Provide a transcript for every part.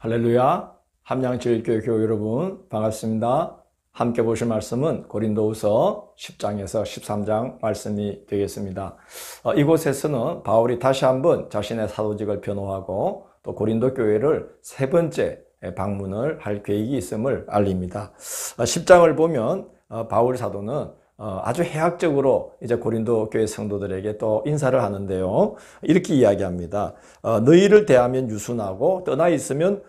할렐루야. 함양제일교회 여러분 반갑습니다. 함께 보실 말씀은 고린도후서 10장에서 13장 말씀이 되겠습니다. 이곳에서는 바울이 다시 한번 자신의 사도직을 변호하고 또 고린도 교회를 세 번째 방문을 할 계획이 있음을 알립니다. 10장을 보면 바울 사도는 아주 해학적으로 이제 고린도 교회 성도들에게 또 인사를 하는데요. 이렇게 이야기합니다. 너희를 대하면 유순하고 떠나 있으면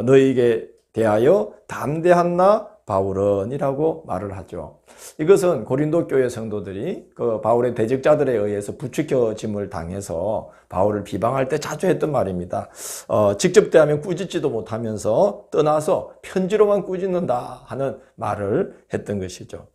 너희에게 대하여 담대한 나 바울은 이라고 말을 하죠. 이것은 고린도 교회 성도들이 그 바울의 대적자들에 의해서 부추겨짐을 당해서 바울을 비방할 때 자주 했던 말입니다. 직접 대하면 꾸짖지도 못하면서 떠나서 편지로만 꾸짖는다 하는 말을 했던 것이죠.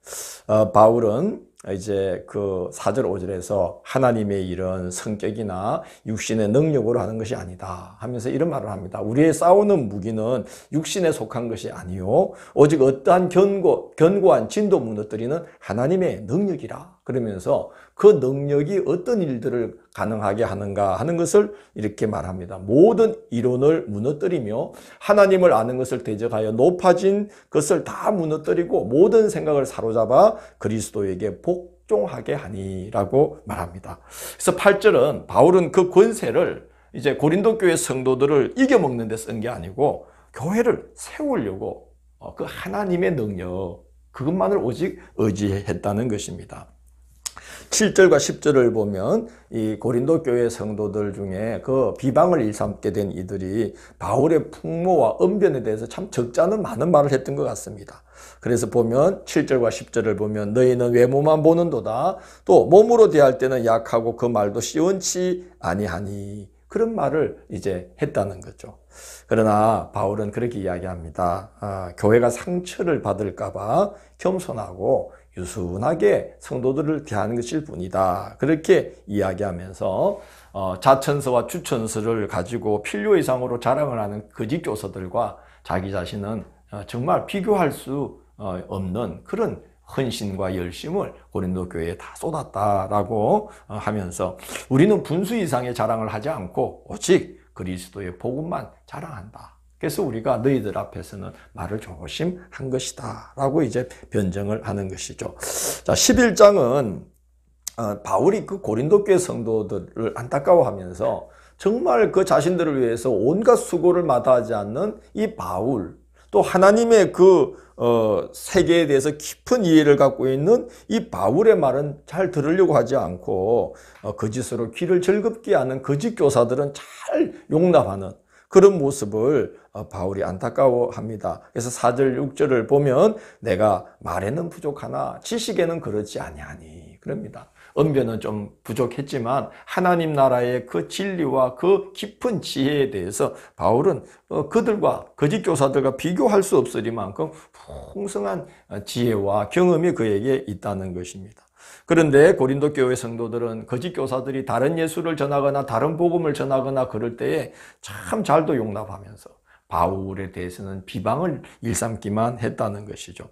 바울은 이제 그 4절 5절에서 하나님의 일은 성격이나 육신의 능력으로 하는 것이 아니다 하면서 이런 말을 합니다. 우리의 싸우는 무기는 육신에 속한 것이 아니요 오직 어떠한 견고한 진도 무너뜨리는 하나님의 능력이라. 그러면서 그 능력이 어떤 일들을 가능하게 하는가 하는 것을 이렇게 말합니다. 모든 이론을 무너뜨리며 하나님을 아는 것을 대적하여 높아진 것을 다 무너뜨리고 모든 생각을 사로잡아 그리스도에게 복종하게 하니라고 말합니다. 그래서 8절은 바울은 그 권세를 이제 고린도 교회 성도들을 이겨먹는 데 쓴 게 아니고 교회를 세우려고 그 하나님의 능력 그것만을 오직 의지했다는 것입니다. 7절과 10절을 보면 이 고린도 교회 성도들 중에 그 비방을 일삼게 된 이들이 바울의 풍모와 언변에 대해서 참 적잖은 많은 말을 했던 것 같습니다. 그래서 보면 7절과 10절을 보면 너희는 외모만 보는도다. 또 몸으로 대할 때는 약하고 그 말도 시원치 아니하니 그런 말을 이제 했다는 거죠. 그러나 바울은 그렇게 이야기합니다. 교회가 상처를 받을까 봐 겸손하고 유순하게 성도들을 대하는 것일 뿐이다. 그렇게 이야기하면서 자천서와 추천서를 가지고 필요 이상으로 자랑을 하는 거짓 교사들과 자기 자신은 정말 비교할 수 없는 그런 헌신과 열심을 고린도 교회에 다 쏟았다라고 하면서 우리는 분수 이상의 자랑을 하지 않고 오직 그리스도의 복음만 자랑한다. 그래서 우리가 너희들 앞에서는 말을 조심한 것이다 라고 이제 변정을 하는 것이죠. 자, 11장은 바울이 그 고린도 교회 성도들을 안타까워하면서 정말 그 자신들을 위해서 온갖 수고를 마다하지 않는 이 바울, 또 하나님의 그 세계에 대해서 깊은 이해를 갖고 있는 이 바울의 말은 잘 들으려고 하지 않고 거짓으로 귀를 즐겁게 하는 거짓 교사들은 잘 용납하는 그런 모습을 바울이 안타까워합니다. 그래서 4절 6절을 보면 내가 말에는 부족하나 지식에는 그렇지 아니하니 그럽니다. 언변은 좀 부족했지만 하나님 나라의 그 진리와 그 깊은 지혜에 대해서 바울은 그들과 거짓 교사들과 비교할 수 없을 만큼 풍성한 지혜와 경험이 그에게 있다는 것입니다. 그런데 고린도 교회 성도들은 거짓 교사들이 다른 예수를 전하거나 다른 복음을 전하거나 그럴 때에 참 잘도 용납하면서 바울에 대해서는 비방을 일삼기만 했다는 것이죠.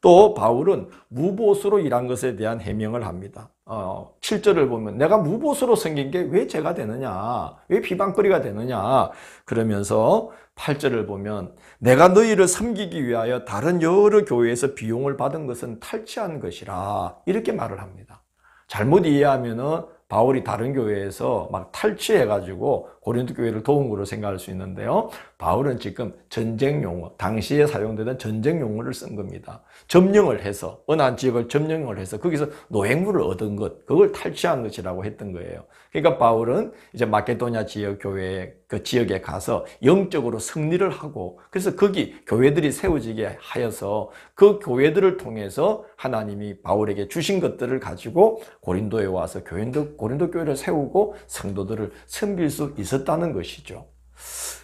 또 바울은 무보수로 일한 것에 대한 해명을 합니다. 7절을 보면 내가 무보수로 생긴 게 왜 죄가 되느냐, 왜 비방거리가 되느냐 그러면서 8절을 보면 내가 너희를 섬기기 위하여 다른 여러 교회에서 비용을 받은 것은 탈취한 것이라 이렇게 말을 합니다. 잘못 이해하면은 바울이 다른 교회에서 막 탈취해가지고 고린도 교회를 도운 거로 생각할 수 있는데요. 바울은 지금 전쟁 용어, 당시에 사용되던 전쟁 용어를 쓴 겁니다. 점령을 해서, 어느 한 지역을 점령을 해서 거기서 노획물을 얻은 것, 그걸 탈취한 것이라고 했던 거예요. 그러니까 바울은 이제 마케도냐 지역 교회 그 지역에 가서 영적으로 승리를 하고 그래서 거기 교회들이 세워지게 하여서 그 교회들을 통해서 하나님이 바울에게 주신 것들을 가지고 고린도에 와서 고린도 교회를 세우고 성도들을 섬길 수 있었다는 것이죠.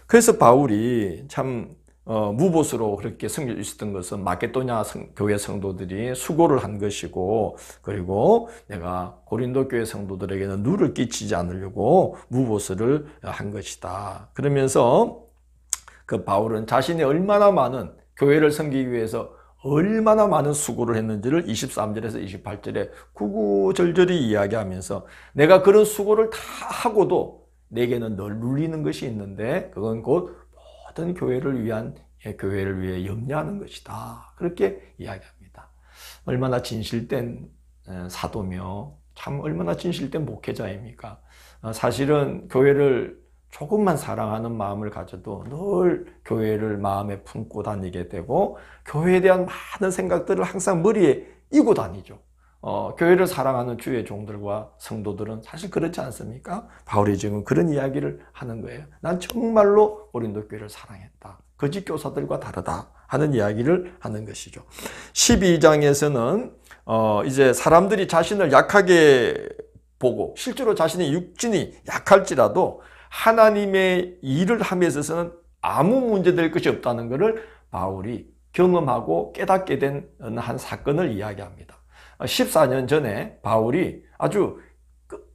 그래서 바울이 참 무보수로 그렇게 섬길 수 있었던 것은 마케도냐 교회 성도들이 수고를 한 것이고 그리고 내가 고린도 교회 성도들에게는 누를 끼치지 않으려고 무보수를 한 것이다. 그러면서 그 바울은 자신이 얼마나 많은 교회를 섬기기 위해서 얼마나 많은 수고를 했는지를 23절에서 28절에 구구절절히 이야기하면서 내가 그런 수고를 다 하고도 내게는 널 눌리는 것이 있는데 그건 곧 모든 교회를 위해 염려하는 것이다. 그렇게 이야기합니다. 얼마나 진실된 사도며 참 얼마나 진실된 목회자입니까? 사실은 교회를 조금만 사랑하는 마음을 가져도 늘 교회를 마음에 품고 다니게 되고 교회에 대한 많은 생각들을 항상 머리에 이고 다니죠. 교회를 사랑하는 주의 종들과 성도들은 사실 그렇지 않습니까? 바울이 지금 그런 이야기를 하는 거예요. 난 정말로 고린도 교회를 사랑했다. 거짓 교사들과 다르다 하는 이야기를 하는 것이죠. 12장에서는 이제 사람들이 자신을 약하게 보고 실제로 자신의 육신이 약할지라도 하나님의 일을 함에 있어서는 아무 문제될 것이 없다는 것을 바울이 경험하고 깨닫게 된 한 사건을 이야기합니다. 14년 전에 바울이 아주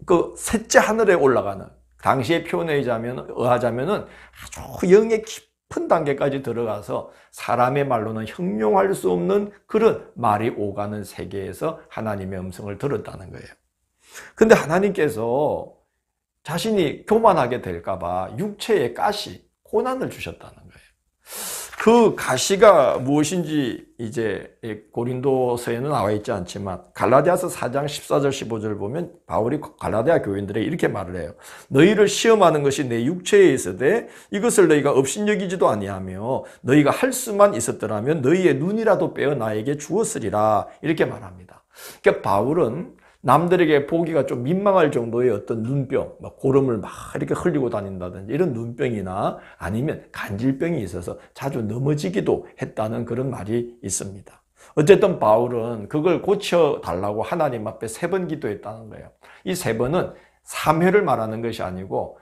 그 셋째 하늘에 올라가는, 당시의 표현에 의하자면은 아주 영의 깊은 단계까지 들어가서 사람의 말로는 형용할 수 없는 그런 말이 오가는 세계에서 하나님의 음성을 들었다는 거예요. 근데 하나님께서 자신이 교만하게 될까봐 육체의 가시, 고난을 주셨다는 거예요. 그 가시가 무엇인지 이제 고린도서에는 나와 있지 않지만 갈라디아서 4장 14절 15절 보면 바울이 갈라디아 교인들에게 이렇게 말을 해요. 너희를 시험하는 것이 내 육체에 있으되 이것을 너희가 업신여기지도 아니하며 너희가 할 수만 있었더라면 너희의 눈이라도 빼어 나에게 주었으리라, 이렇게 말합니다. 그러니까 바울은 남들에게 보기가 좀 민망할 정도의 어떤 눈병, 고름을 막 이렇게 흘리고 다닌다든지 이런 눈병이나 아니면 간질병이 있어서 자주 넘어지기도 했다는 그런 말이 있습니다. 어쨌든 바울은 그걸 고쳐달라고 하나님 앞에 3번 기도했다는 거예요. 이 3번은 3회를 말하는 것이 아니고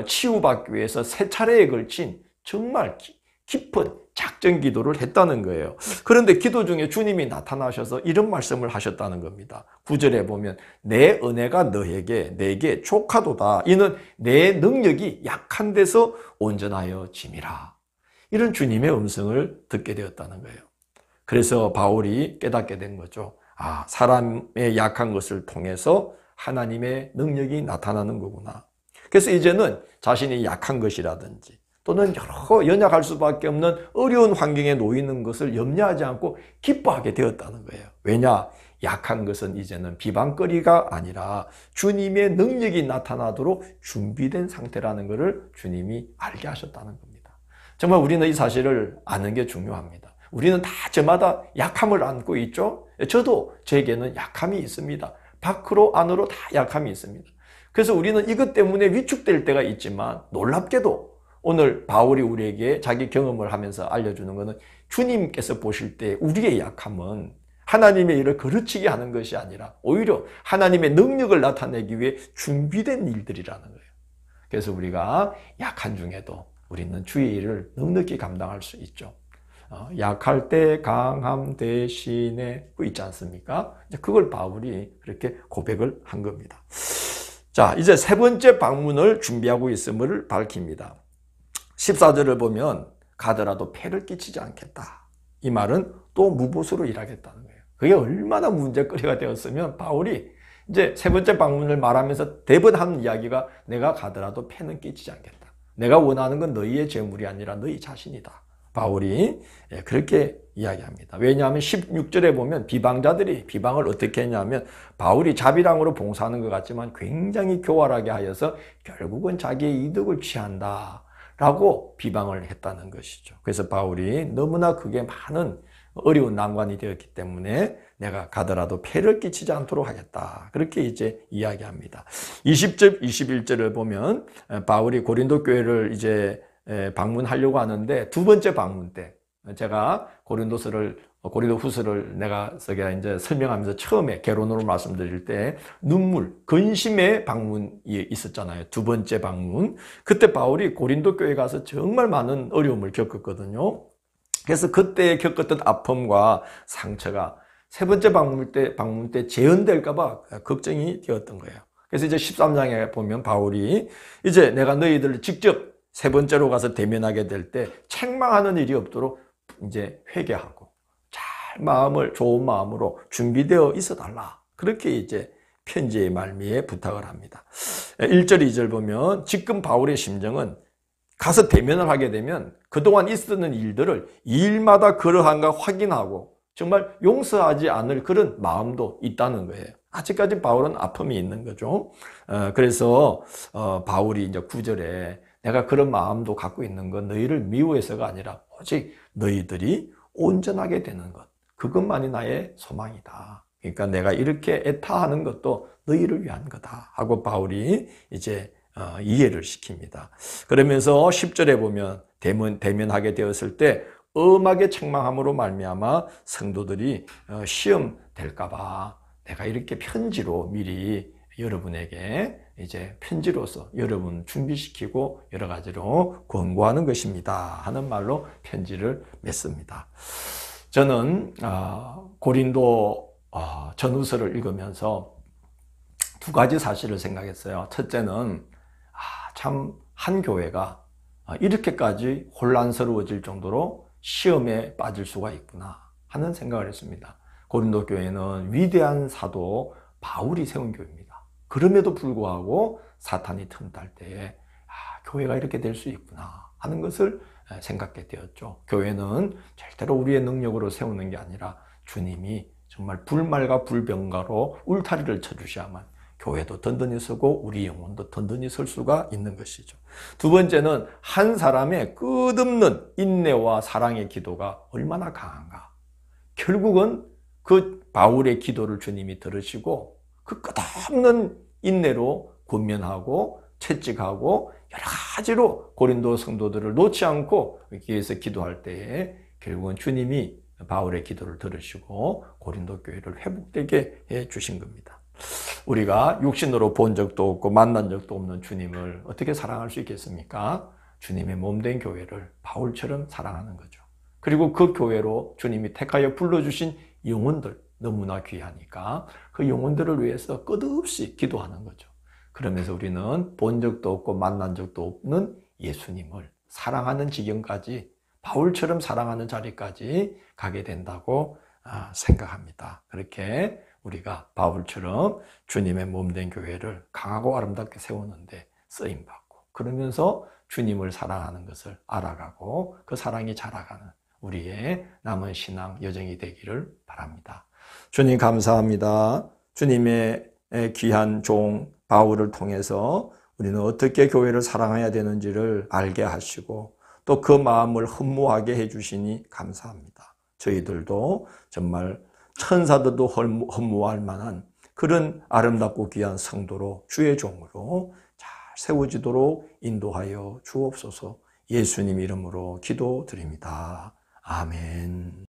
치유받기 위해서 3차례에 걸친 정말 깊은 작전 기도를 했다는 거예요. 그런데 기도 중에 주님이 나타나셔서 이런 말씀을 하셨다는 겁니다. 9절에 보면 내 은혜가 내게 족하도다. 이는 내 능력이 약한 데서 온전하여 짐이라. 이런 주님의 음성을 듣게 되었다는 거예요. 그래서 바울이 깨닫게 된 거죠. 사람의 약한 것을 통해서 하나님의 능력이 나타나는 거구나. 그래서 이제는 자신이 약한 것이라든지 또는 여러 연약할 수밖에 없는 어려운 환경에 놓이는 것을 염려하지 않고 기뻐하게 되었다는 거예요. 왜냐? 약한 것은 이제는 비방거리가 아니라 주님의 능력이 나타나도록 준비된 상태라는 것을 주님이 알게 하셨다는 겁니다. 정말 우리는 이 사실을 아는 게 중요합니다. 우리는 다 저마다 약함을 안고 있죠. 저도 제게는 약함이 있습니다. 밖으로 안으로 다 약함이 있습니다. 그래서 우리는 이것 때문에 위축될 때가 있지만 놀랍게도 오늘 바울이 우리에게 자기 경험을 하면서 알려주는 것은 주님께서 보실 때 우리의 약함은 하나님의 일을 거르치게 하는 것이 아니라 오히려 하나님의 능력을 나타내기 위해 준비된 일들이라는 거예요. 그래서 우리가 약한 중에도 우리는 주의 일을 넉넉히 감당할 수 있죠. 약할 때 강함 대신에 그 있지 않습니까? 그걸 바울이 그렇게 고백을 한 겁니다. 자, 이제 3번째 방문을 준비하고 있음을 밝힙니다. 14절을 보면 가더라도 폐를 끼치지 않겠다. 이 말은 또 무보수로 일하겠다는 거예요. 그게 얼마나 문제거리가 되었으면 바울이 이제 3번째 방문을 말하면서 대번한 이야기가 내가 가더라도 폐는 끼치지 않겠다. 내가 원하는 건 너희의 재물이 아니라 너희 자신이다. 바울이 그렇게 이야기합니다. 왜냐하면 16절에 보면 비방자들이 비방을 어떻게 했냐면 바울이 자비랑으로 봉사하는 것 같지만 굉장히 교활하게 하여서 결국은 자기의 이득을 취한다 라고 비방을 했다는 것이죠. 그래서 바울이 너무나 그게 많은 어려운 난관이 되었기 때문에 내가 가더라도 폐를 끼치지 않도록 하겠다. 그렇게 이제 이야기합니다. 20절, 21절을 보면 바울이 고린도 교회를 이제 방문하려고 하는데 2번째 방문 때 제가 고린도 후서를 내가 이제 설명하면서 처음에 개론으로 말씀드릴 때 눈물, 근심의 방문이 있었잖아요. 2번째 방문. 그때 바울이 고린도 교회 가서 정말 많은 어려움을 겪었거든요. 그래서 그때 겪었던 아픔과 상처가 3번째 방문 때 재현될까봐 걱정이 되었던 거예요. 그래서 이제 13장에 보면 바울이 이제 내가 너희들을 직접 3번째로 가서 대면하게 될 때 책망하는 일이 없도록 이제 회개하고 좋은 마음으로 준비되어 있어 달라. 그렇게 이제 편지의 말미에 부탁을 합니다. 1절, 2절 보면 지금 바울의 심정은 가서 대면을 하게 되면 그동안 있었던 일들을 일마다 그러한가 확인하고 정말 용서하지 않을 그런 마음도 있다는 거예요. 아직까지 바울은 아픔이 있는 거죠. 그래서 바울이 이제 9절에 내가 그런 마음도 갖고 있는 건 너희를 미워해서가 아니라 오직 너희들이 온전하게 되는 것, 그것만이 나의 소망이다. 그러니까 내가 이렇게 애타하는 것도 너희를 위한 거다 하고 바울이 이제 이해를 시킵니다. 그러면서 10절에 보면 대면하게 되었을 때 엄하게 책망함으로 말미암아 성도들이 시험 될까 봐 내가 이렇게 편지로 미리 여러분에게 이제 편지로서 여러분 준비시키고 여러 가지로 권고하는 것입니다 하는 말로 편지를 맺습니다. 저는 고린도 전후서를 읽으면서 두 가지 사실을 생각했어요. 첫째는 참 한 교회가 이렇게까지 혼란스러워질 정도로 시험에 빠질 수가 있구나 하는 생각을 했습니다. 고린도 교회는 위대한 사도 바울이 세운 교회입니다. 그럼에도 불구하고 사탄이 틈탈 때에 교회가 이렇게 될 수 있구나 하는 것을 생각하게 되었죠. 교회는 절대로 우리의 능력으로 세우는 게 아니라 주님이 정말 불말과 불병가로 울타리를 쳐주셔야만 교회도 든든히 서고 우리 영혼도 든든히 설 수가 있는 것이죠. 두 번째는 한 사람의 끝없는 인내와 사랑의 기도가 얼마나 강한가. 결국은 그 바울의 기도를 주님이 들으시고 그 끝없는 인내로 권면하고 채찍하고 여러 가지로 고린도 성도들을 놓지 않고 위에서 기도할 때에 결국은 주님이 바울의 기도를 들으시고 고린도 교회를 회복되게 해 주신 겁니다. 우리가 육신으로 본 적도 없고 만난 적도 없는 주님을 어떻게 사랑할 수 있겠습니까? 주님의 몸된 교회를 바울처럼 사랑하는 거죠. 그리고 그 교회로 주님이 택하여 불러주신 영혼들 너무나 귀하니까 그 영혼들을 위해서 끝없이 기도하는 거죠. 그러면서 우리는 본 적도 없고 만난 적도 없는 예수님을 사랑하는 지경까지 바울처럼 사랑하는 자리까지 가게 된다고 생각합니다. 그렇게 우리가 바울처럼 주님의 몸된 교회를 강하고 아름답게 세우는데 쓰임받고 그러면서 주님을 사랑하는 것을 알아가고 그 사랑이 자라가는 우리의 남은 신앙 여정이 되기를 바랍니다. 주님 감사합니다. 주님의 귀한 종 바울을 통해서 우리는 어떻게 교회를 사랑해야 되는지를 알게 하시고 또 그 마음을 흠모하게 해주시니 감사합니다. 저희들도 정말 천사들도 흠모할 만한 그런 아름답고 귀한 성도로 주의 종으로 잘 세워지도록 인도하여 주옵소서. 예수님 이름으로 기도드립니다. 아멘.